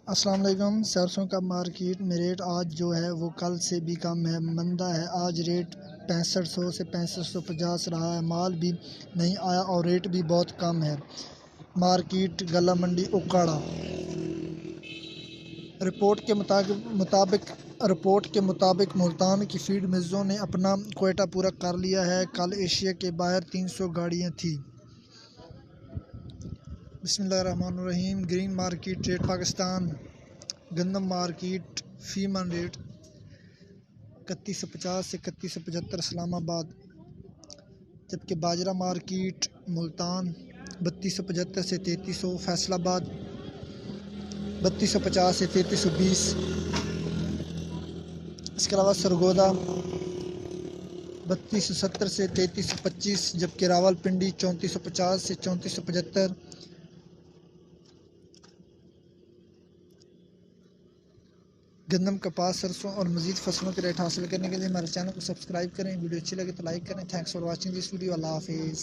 السلام علیکم۔ سرسوں کا مارکیٹ میں ریٹ آج جو ہے وہ کل سے بھی کم ہے، مندہ ہے۔ آج ریٹ 6500 سے 6550 رہا ہے۔ مال بھی نہیں آیا اور ریٹ بھی بہت کم ہے۔ مارکیٹ گلا منڈی اوکاڑا۔ رپورٹ کے مطابق ملتان کی فیڈ ملزوں نے اپنا کوئٹہ پورا کر لیا ہے۔ کل ایشیا کے باہر 300 گاڑیاں تھیں۔ بسم اللہ الرحمن الرحیم۔ گرین مارکیٹ ریٹ پاکستان گندم مارکیٹ فی من ریٹ 3150 سے 3175 اسلام آباد، جبکہ باجرہ مارکیٹ ملتان 3275 سے 3300، فیصل آباد 3250 سے 3320، اس کے علاوہ سرگودا 3270 سے 3325، جبکہ راول پنڈی 3450 سے 3475۔ گندم، کپاس، سرسوں اور مزید فصلوں کے ریٹ حاصل کرنے کے لیے ہمارے چینل کو سبسکرائب کریں۔ ویڈیو اچھی لگے تو لائک کریں۔ Thanks for watching this video. اللہ حافظ۔